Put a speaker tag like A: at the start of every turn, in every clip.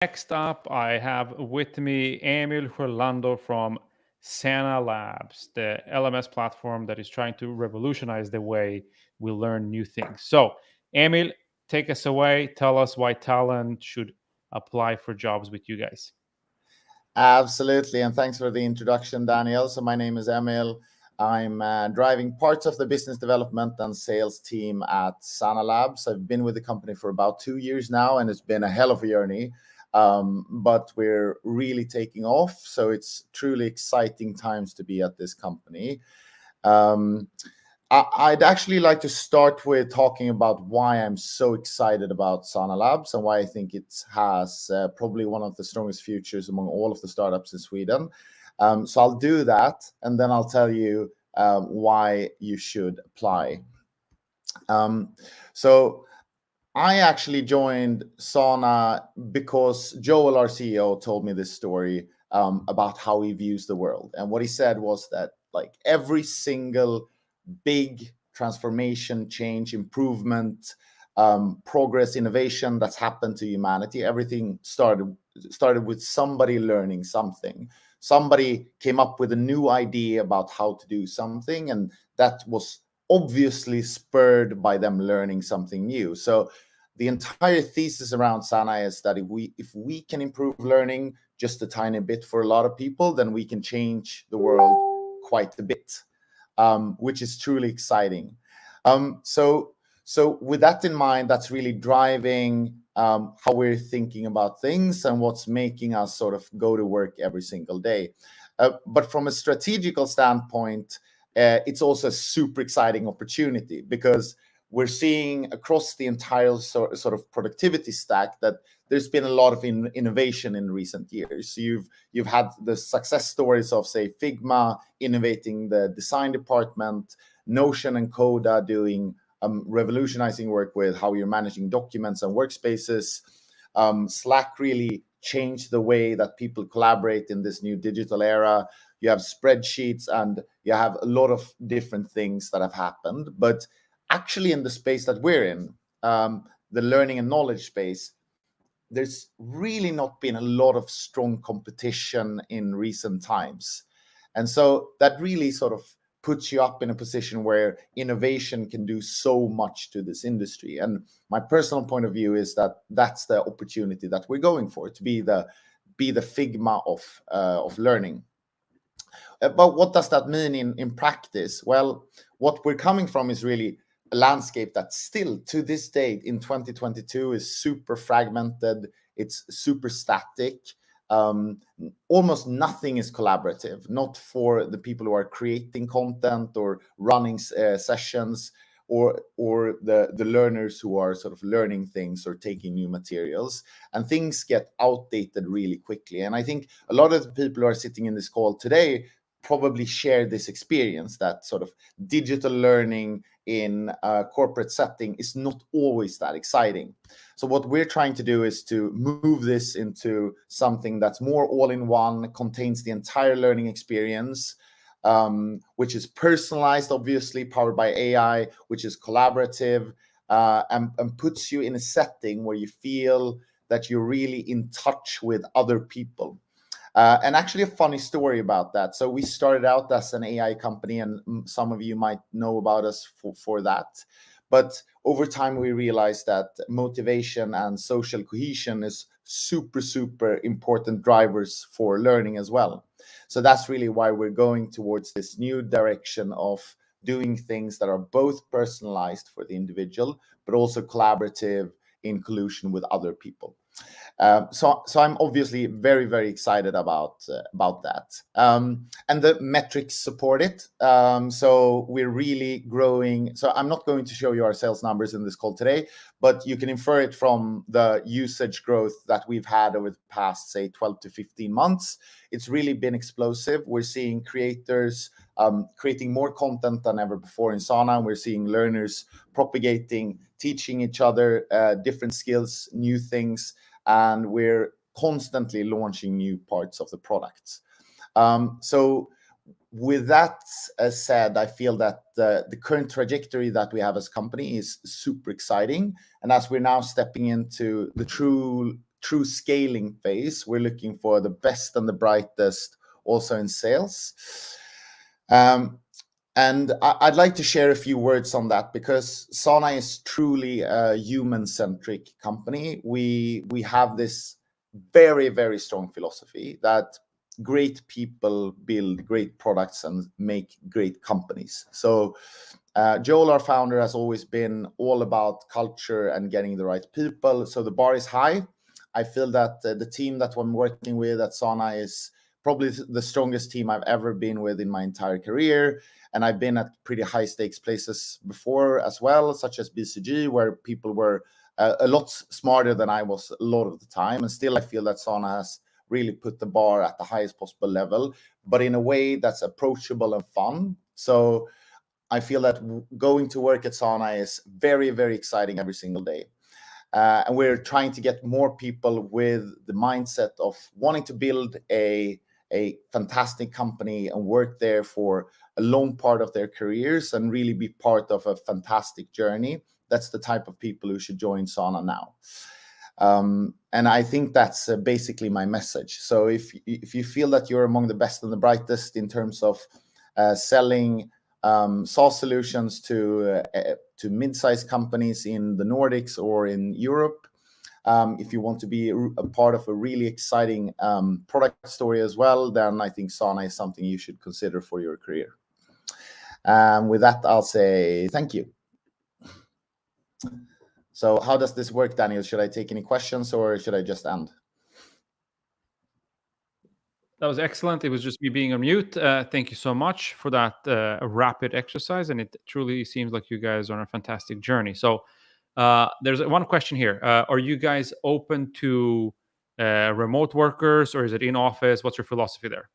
A: Next up, I have with me Emil Orlando from Sana Labs, the LMS platform that is trying to revolutionize the way we learn new things. So, Emil, take us away. Tell us why talent should apply for jobs with you guys.
B: Absolutely, and thanks for the introduction, Daniel. So my name is Emil. I'm driving parts of the business development and sales team at Sana Labs. I've been with the company for about 2 years now, and it's been a hell of a journey. But we're really taking off, so it's truly exciting times to be at this company. Um, I'd actually like to start with talking about why I'm so excited about Sana Labs and why I think it has probably one of the strongest futures among all of the startups in Sweden. So I'll do that, and then I'll tell you why you should apply. Um, so I actually joined Sana because Joel, our CEO, told me this story about how he views the world. And what he said was that, like, every single big transformation, change, improvement, progress, innovation that's happened to humanity, everything started with somebody learning something. Somebody came up with a new idea about how to do something, and that was obviously spurred by them learning something new. So the entire thesis around Sana is that if we can improve learning just a tiny bit for a lot of people, then we can change the world quite a bit, which is truly exciting. So with that in mind, that's really driving how we're thinking about things and what's making us sort of go to work every single day. But from a strategical standpoint, it's also a super exciting opportunity because we're seeing across the entire sort of productivity stack that there's been a lot of innovation in recent years. So you've had the success stories of, say, Figma innovating the design department, Notion and Coda doing revolutionizing work with how you're managing documents and workspaces. Slack really changed the way that people collaborate in this new digital era. You have spreadsheets and you have a lot of different things that have happened. But actually, in the space that we're in, the learning and knowledge space, there's really not been a lot of strong competition in recent times. And so that really sort of puts you up in a position where innovation can do so much to this industry. And my personal point of view is that that's the opportunity that we're going for, to be the Figma of learning. But what does that mean in practice? Well, what we're coming from is really a landscape that still to this date in 2022 is super fragmented. It's super static. Almost nothing is collaborative, not for the people who are creating content or running sessions, or the learners who are sort of learning things or taking new materials. And things get outdated really quickly. And I think a lot of the people who are sitting in this call today probably share this experience, that sort of digital learning in a corporate setting is not always that exciting. So what we're trying to do is to move this into something that's more all-in-one, contains the entire learning experience, which is personalized, obviously, powered by AI, which is collaborative, and puts you in a setting where you feel that you're really in touch with other people. And actually, a funny story about that. So we started out as an AI company, and some of you might know about us for that. But over time, we realized that motivation and social cohesion is super, super important drivers for learning as well. So that's really why we're going towards this new direction of doing things that are both personalized for the individual, but also collaborative in collusion with other people. So I'm obviously very, very excited about that, and the metrics support it. So we're really growing. So I'm not going to show you our sales numbers in this call today, but you can infer it from the usage growth that we've had over the past, say, 12 to 15 months. It's really been explosive. We're seeing creators creating more content than ever before in Sana. We're seeing learners propagating, teaching each other different skills, new things, and we're constantly launching new parts of the products. So with that said, I feel that the current trajectory that we have as a company is super exciting. And as we're now stepping into the true true scaling phase. We're looking for the best and the brightest also in sales. And I'd like to share a few words on that, because Sana is truly a human-centric company. We have this very, very strong philosophy that great people build great products and make great companies. So Joel, our founder, has always been all about culture and getting the right people. So the bar is high. I feel that the team that I'm working with at Sana is probably the strongest team I've ever been with in my entire career. And I've been at pretty high stakes places before as well, such as BCG, where people were a lot smarter than I was a lot of the time. And still, I feel that Sana has really put the bar at the highest possible level, but in a way that's approachable and fun. So I feel that going to work at Sana is very, very exciting every single day. And we're trying to get more people with the mindset of wanting to build a fantastic company and work there for a long part of their careers and really be part of a fantastic journey. That's the type of people who should join Sana now. And I think that's basically my message. So if you feel that you're among the best and the brightest in terms of selling SaaS solutions to mid-sized companies in the Nordics or in Europe, if you want to be a part of a really exciting product story as well, then I think Sana is something you should consider for your career. With that, I'll say thank you. So how does this work, Daniel? Should I take any questions or should I just end?
A: That was excellent. It was just me being on mute. Thank you so much for that rapid exercise. And it truly seems like you guys are on a fantastic journey. So there's one question here. Are you guys open to remote workers, or is it in office? What's your philosophy there?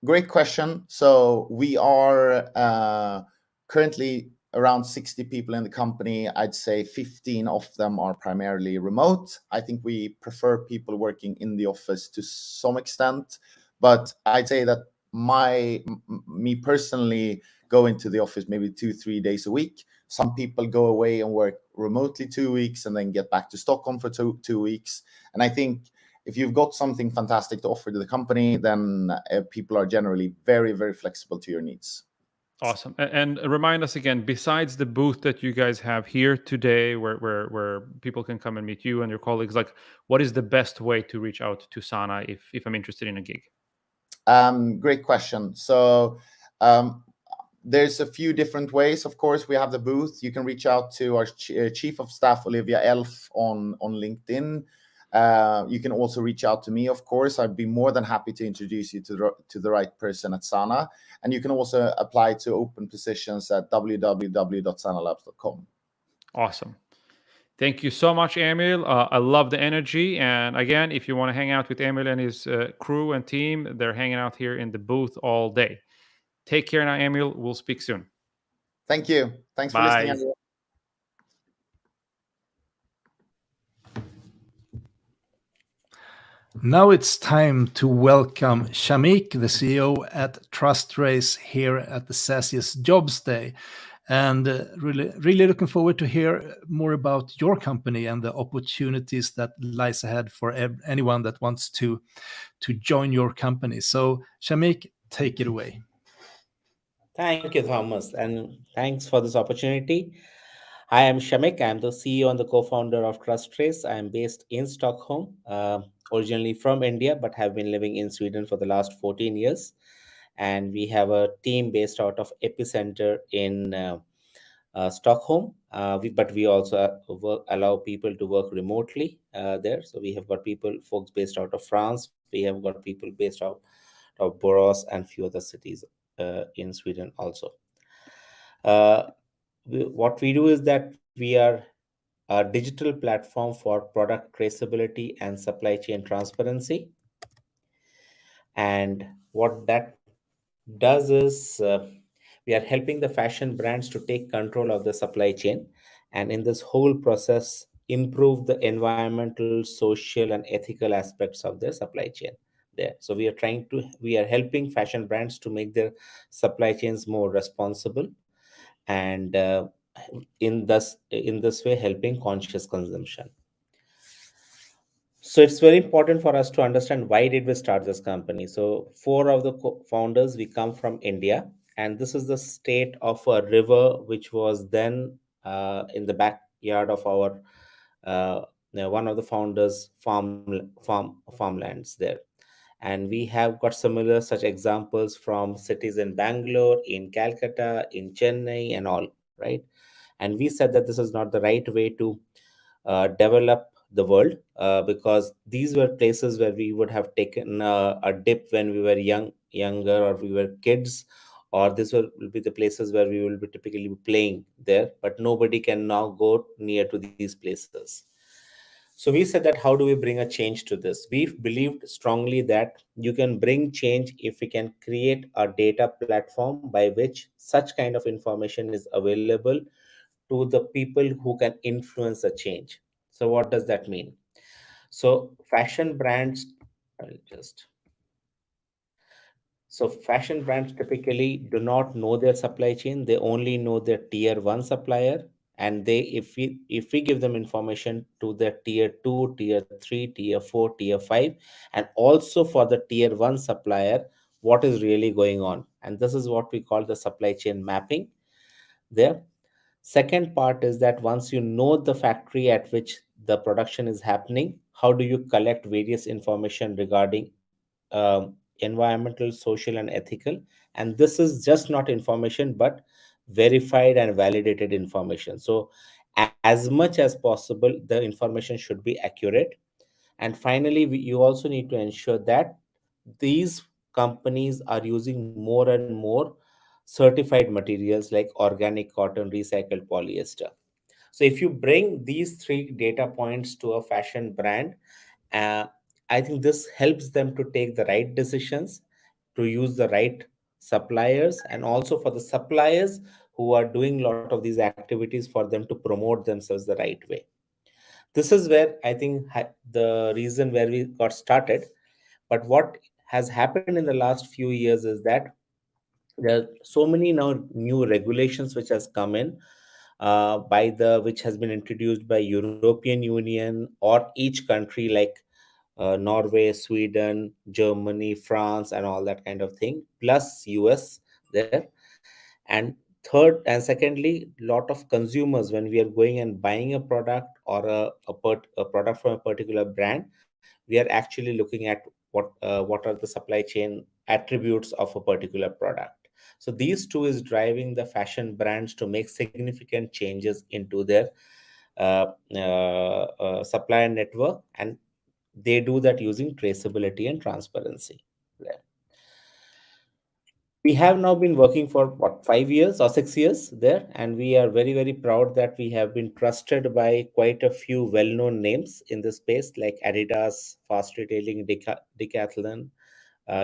B: Great question. So we are currently around 60 people in the company. I'd say 15 of them are primarily remote. I think we prefer people working in the office to some extent, but I'd say that me personally go into the office maybe 2-3 days a week. Some people go away and work remotely 2 weeks and then get back to Stockholm for two weeks. And I think if you've got something fantastic to offer to the company, then people are generally very, very flexible to your needs.
A: Awesome. And remind us again, besides the booth that you guys have here today, where people can come and meet you and your colleagues, like what is the best way to reach out to Sana if I'm interested in a gig?
B: Great question. So there's a few different ways. Of course, we have the booth. You can reach out to our chief of staff, Olivia Elf, on LinkedIn. You can also reach out to me, of course. I'd be more than happy to introduce you to the right person at Sana. And you can also apply to open positions at www.sanalabs.com.
A: Awesome. Thank you so much, Emil. I love the energy. And again, if you want to hang out with Emil and his crew and team, they're hanging out here in the booth all day. Take care now, Emil. We'll speak soon.
B: Thank you. Thanks for listening, everyone.
C: Now it's time to welcome Shamik, the CEO at TrustRace, here at the SaaSiest Jobs Day. And really looking forward to hear more about your company and the opportunities that lies ahead for anyone that wants to join your company. So Shamik, take it away.
D: Thank you, Thomas, and thanks for this opportunity. I am Shamik. I am the CEO and the co-founder of TrustRace. I am based in Stockholm, originally from India, but have been living in Sweden for the last 14 years. And we have a team based out of Epicenter in Stockholm, but we also allow people to work remotely there. So we have got folks based out of France. We have got people based out of Borås and few other cities in Sweden also. What we do is that we are a digital platform for product traceability and supply chain transparency. And what that does is we are helping the fashion brands to take control of the supply chain, and in this whole process improve the environmental, social, and ethical aspects of their supply chain there. So we are helping fashion brands to make their supply chains more responsible, and in this way helping conscious consumption. So it's very important for us to understand why did we start this company. So four of the founders, we come from India, and this is the state of a river which was then in the backyard of our one of the founders farmlands there. And we have got similar such examples from cities in Bangalore, in Calcutta, in Chennai, and all, right? And we said that this is not the right way to develop the world, because these were places where we would have taken a dip when we were younger, or we were kids, or will be the places where we will be typically playing there, but nobody can now go near to these places. So we said that how do we bring a change to this? We believed strongly that you can bring change if we can create a data platform by which such kind of information is available to the people who can influence a change. So what does that mean? So fashion brands, I'll just so fashion brands typically do not know their supply chain. They only know their tier one supplier. And if we give them information to their tier two, tier three, tier four, tier five, and also for the tier one supplier, what is really going on. And this is what we call the supply chain mapping there. Second part is that once you know the factory at which the production is happening, how do you collect various information regarding environmental, social, and ethical? And this is just not information, but verified and validated information. So, as much as possible, the information should be accurate. And finally, you also need to ensure that these companies are using more and more certified materials like organic cotton, recycled polyester. So if you bring these three data points to a fashion brand, uh, I think this helps them to take the right decisions, to use the right suppliers, and also for the suppliers who are doing a lot of these activities, for them to promote themselves the right way. This is where I think the reason where we got started. But what has happened in the last few years is that there are so many now new regulations which has come in, by the which has been introduced by European Union or each country like Norway, Sweden, Germany, France, and all that kind of thing, plus US there. And third and secondly, lot of consumers, when we are going and buying a product or a product from a particular brand, we are actually looking at what are the supply chain attributes of a particular product. So these two is driving the fashion brands to make significant changes into their supplier network, and they do that using traceability and transparency. Yeah. We have now been working for what, 5 years or 6 years there, and we are very, very proud that we have been trusted by quite a few well-known names in this space like Adidas, Fast Retailing, Decathlon.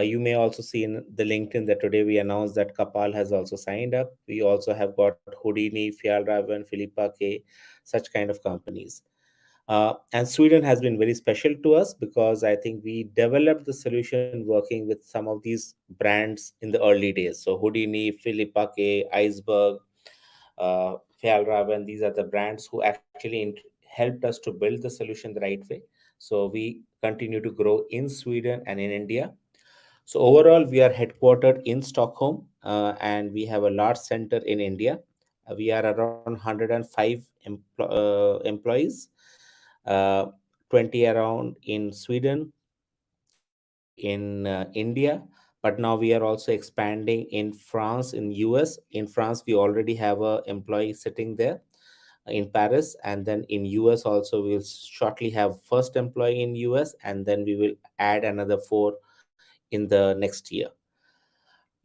D: You may also see in the LinkedIn that today we announced that Kapal has also signed up. We also have got Houdini, Fjallraven, Philippa K, such kind of companies. And Sweden has been very special to us because I think we developed the solution working with some of these brands in the early days. So Houdini, Philippa K, Iceberg, Fjallraven, these are the brands who actually helped us to build the solution the right way. So we continue to grow in Sweden and in India. So overall, we are headquartered in Stockholm, and we have a large center in India. We are around 105 employees, uh, 20 around in Sweden, 30 in India. But now we are also expanding in France, in US. In France, we already have a employee sitting there in Paris, and then in US also we'll shortly have first employee in US, and then we will add another four in the next year.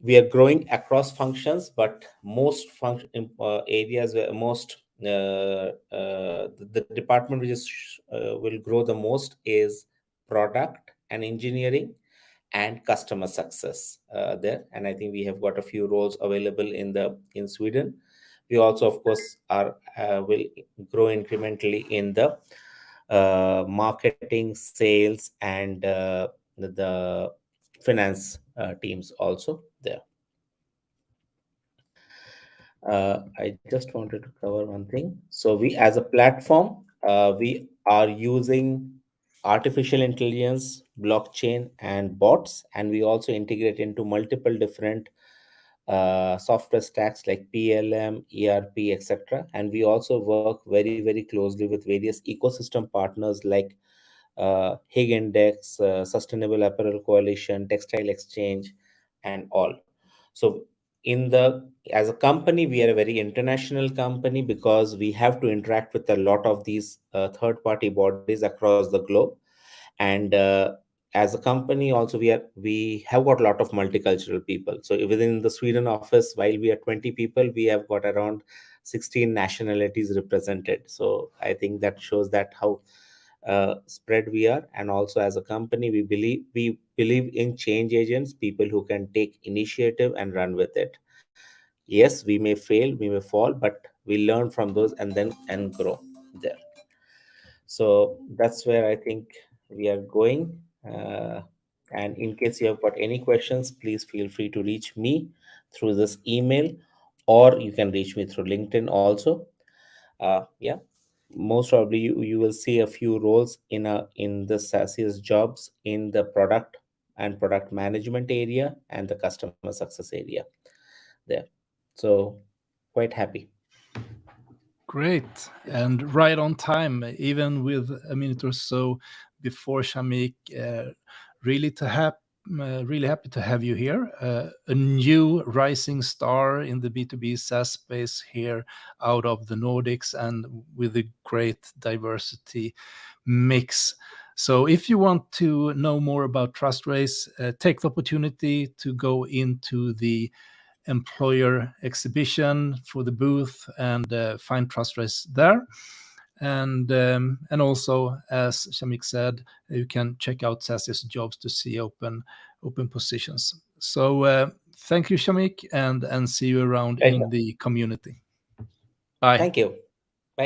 D: We are growing across functions, but most areas where most the department which will grow the most is product and engineering and customer success there. And I think we have got a few roles available in Sweden. We also of course are will grow incrementally in the marketing, sales, and the finance teams also there. I just wanted to cover one thing. So we, as a platform, we are using artificial intelligence, blockchain, and bots. And we also integrate into multiple different software stacks like PLM, ERP, etc. And we also work very, very closely with various ecosystem partners like Hig Index, Sustainable Apparel Coalition, Textile Exchange, and all. So, as a company, we are a very international company because we have to interact with a lot of these third-party bodies across the globe. And as a company, also we have got a lot of multicultural people. So within the Sweden office, while we are 20 people, we have got around 16 nationalities represented. So I think that shows that how spread we are. And also as a company, we believe in change agents, people who can take initiative and run with it. Yes, we may fail, we may fall, but we learn from those and grow there. So that's where I think we are going. And in case you have got any questions, please feel free to reach me through this email, or you can reach me through LinkedIn also. Yeah, most probably you will see a few roles in the SaaSiest jobs in the product and product management area and the customer success area there. So quite happy.
C: Great, and right on time, even with a minute or so before, Shamik. Really really happy to have you here. A new rising star in the B2B SaaS space here out of the Nordics, and with a great diversity mix. So if you want to know more about TrustRace, take the opportunity to go into the employer exhibition for the booth and find TrustRace there. And also, as Shamik said, you can check out SaaSiest Jobs to see open positions. So thank you, Shamik, and see you around
D: Thank
C: in
D: you.
C: the community. Bye.
D: Thank you.